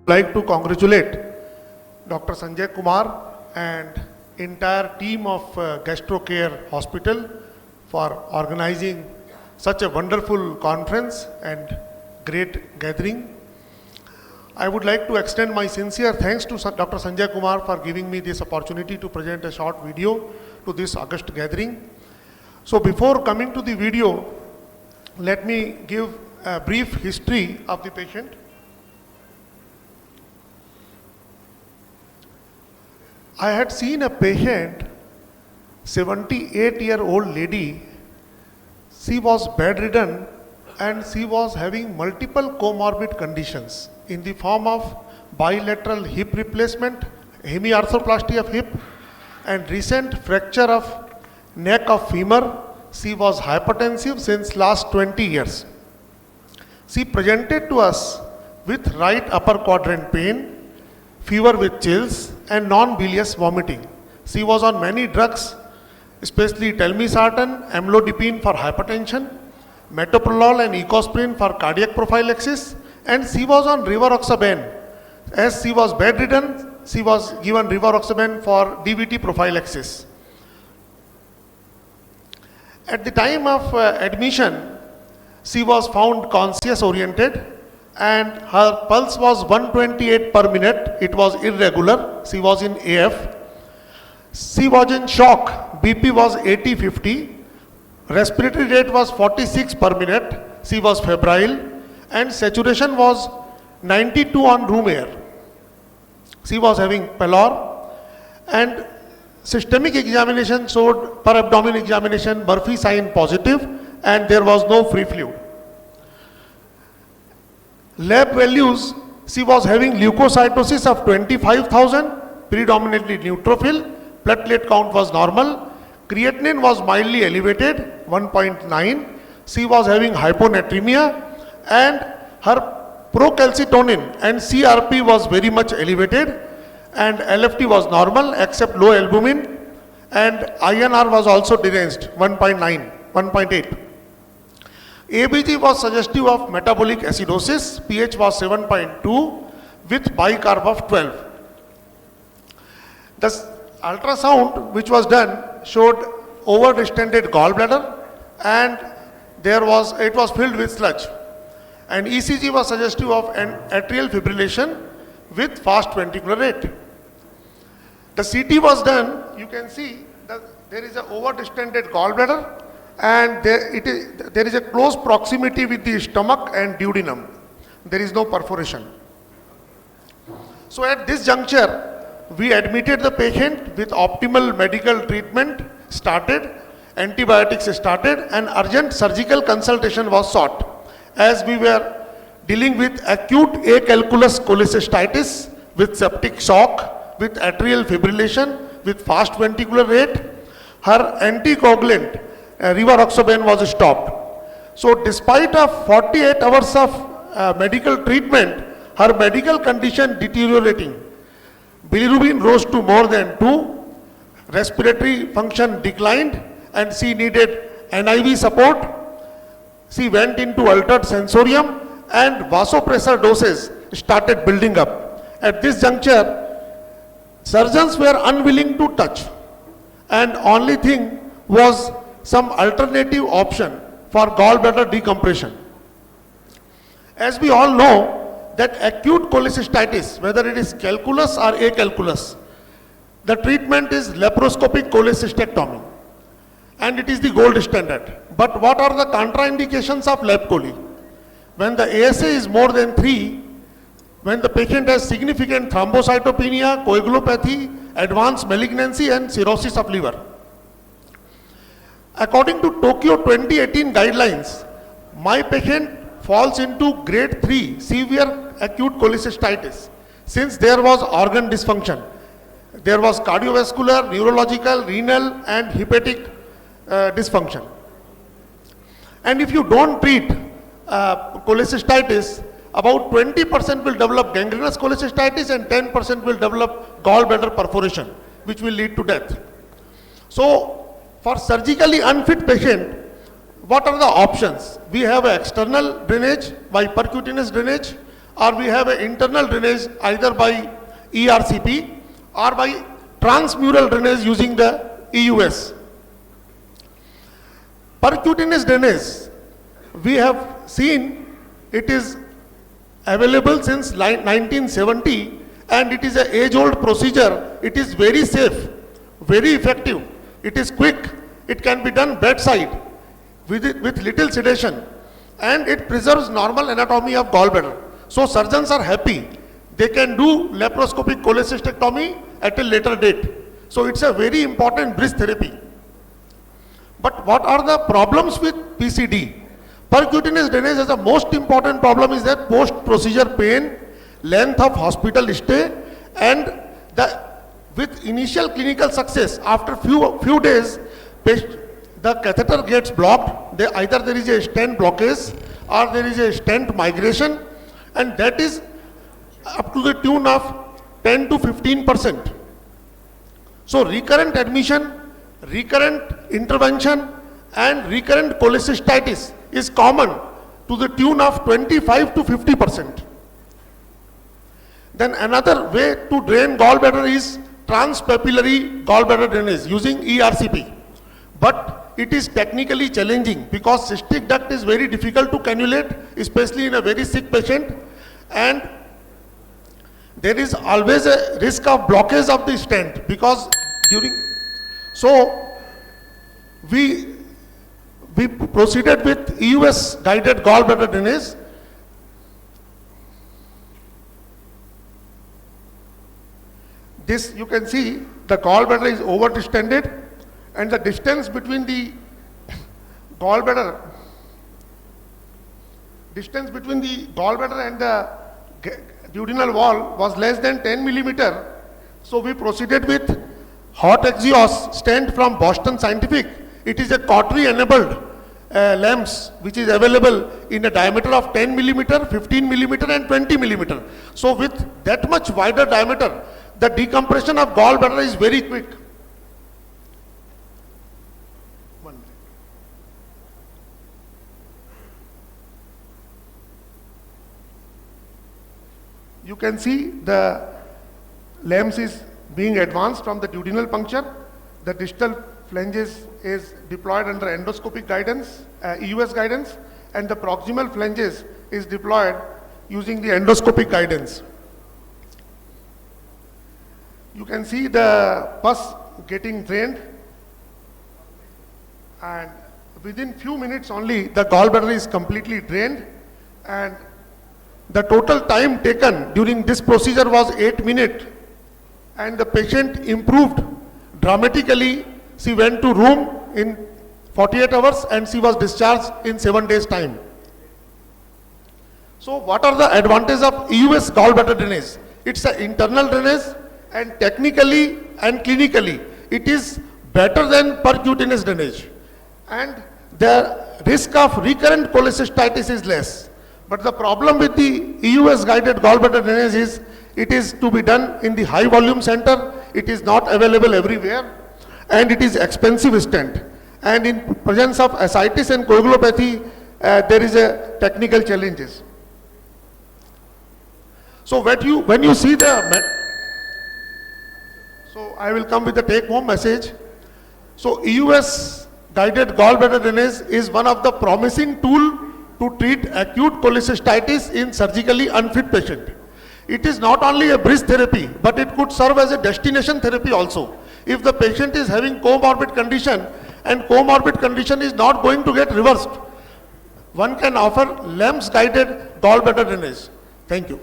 like to congratulate Dr. Sanjay Kumar and entire team of GastroCare Hospital for organizing such a wonderful conference and great gathering. I would like to extend my sincere thanks to Dr. Sanjay Kumar for giving me this opportunity to present a short video to this August gathering. So before coming to the video, let me give a brief history of the patient. I had seen a patient, 78-year-old lady. She was bedridden and she was having multiple comorbid conditions in the form of bilateral hip replacement, hemiarthroplasty of hip, and recent fracture of neck of femur. She was hypertensive since last 20 years. She presented to us with right upper quadrant pain, fever with chills, and non-bilious vomiting. She was on many drugs, especially telmisartan, amlodipine for hypertension, metoprolol and ecosprin for cardiac prophylaxis, and she was on rivaroxaban. As she was bedridden, she was given rivaroxaban for DVT prophylaxis. At the time of admission, she was found conscious oriented and her pulse was 128 per minute. It was irregular. She was in AF. She was in shock. BP was 80-50. Respiratory rate was 46 per minute. She was febrile and saturation was 92 on room air. She was having pallor and systemic examination showed per abdomen examination Murphy sign positive and there was no free fluid. Lab values, she was having leukocytosis of 25,000, predominantly neutrophil, platelet count was normal, creatinine was mildly elevated, 1.9, she was having hyponatremia and her procalcitonin and CRP was very much elevated and LFT was normal except low albumin and INR was also deranged, 1.8. ABG was suggestive of metabolic acidosis, pH was 7.2 with bicarb of 12. The ultrasound which was done showed over-distended gallbladder and it was filled with sludge. And ECG was suggestive of an atrial fibrillation with fast ventricular rate. The CT was done, you can see that there is an over-distended gallbladder and there is a close proximity with the stomach and duodenum. There is no perforation. So at this juncture, we admitted the patient with optimal medical treatment started, antibiotics started and urgent surgical consultation was sought as we were dealing with acute acalculous cholecystitis with septic shock, with atrial fibrillation, with fast ventricular rate. Her anticoagulant rivaroxaban was stopped. So despite of 48 hours of medical treatment, her medical condition deteriorating. Bilirubin rose to more than 2, respiratory function declined and she needed NIV support. She went into altered sensorium and vasopressor doses started building up. At this juncture, surgeons were unwilling to touch and only thing was some alternative option for gallbladder decompression. As we all know that acute cholecystitis, whether it is calculous or acalculous, the treatment is laparoscopic cholecystectomy and it is the gold standard. But what are the contraindications of lap chole? When the ASA is more than 3, when the patient has significant thrombocytopenia, coagulopathy, advanced malignancy and cirrhosis of liver. According to Tokyo 2018 guidelines, my patient falls into grade 3 severe acute cholecystitis since there was organ dysfunction. There was cardiovascular, neurological, renal and hepatic dysfunction. And if you don't treat cholecystitis, about 20% will develop gangrenous cholecystitis and 10% will develop gallbladder perforation, which will lead to death. So, for surgically unfit patient, what are the options? We have external drainage by percutaneous drainage or we have an internal drainage either by ERCP or by transmural drainage using the EUS. Percutaneous drainage, we have seen it is available since 1970 and it is an age-old procedure. It is very safe, very effective. It is quick. It can be done bedside with little sedation, and it preserves normal anatomy of gallbladder. So surgeons are happy. They can do laparoscopic cholecystectomy at a later date. So it's a very important bridge therapy. But what are the problems with PCD? Percutaneous drainage has the most important problem is that post-procedure pain, length of hospital stay, and with initial clinical success, after few days, the catheter gets blocked. Either there is a stent blockage or there is a stent migration, and that is up to the tune of 10 to 15%. So recurrent admission, recurrent intervention, and recurrent cholecystitis is common to the tune of 25 to 50%. Then another way to drain gallbladder is transpapillary gallbladder drainage using ERCP. But it is technically challenging because cystic duct is very difficult to cannulate, especially in a very sick patient, and there is always a risk of blockage of the stent because we proceeded with EUS guided gallbladder drainage. This you can see the gallbladder is over distended, and the distance between the gallbladder and the duodenal wall was less than 10 millimeter. So we proceeded with hot exhaust stent from Boston Scientific. It is a cautery enabled lamps which is available in a diameter of 10 millimeter, 15 millimeter and 20 millimeter. So with that much wider diameter, the decompression of gallbladder is very quick. You can see the LAMS is being advanced from the duodenal puncture. The distal flanges is deployed under endoscopic guidance, EUS guidance, and the proximal flanges is deployed using the endoscopic guidance. You can see the pus getting drained, and within few minutes only the gallbladder is completely drained, and the total time taken during this procedure was 8 minutes, and the patient improved dramatically. She went to room in 48 hours and she was discharged in 7 days time. So what are the advantages of EUS gallbladder drainage? It's an internal drainage, and technically and clinically it is better than percutaneous drainage, and the risk of recurrent cholecystitis is less. But the problem with the EUS guided gallbladder drainage is it is to be done in the high volume center. It is not available everywhere, and it is expensive stent, and in presence of ascites and coagulopathy there is a technical challenges. So when you see so I will come with the take home message. So EUS guided gallbladder drainage is one of the promising tool to treat acute cholecystitis in surgically unfit patient. It is not only a bridge therapy, but it could serve as a destination therapy also. If the patient is having comorbid condition and comorbid condition is not going to get reversed, one can offer LAMS guided gallbladder drainage. Thank you.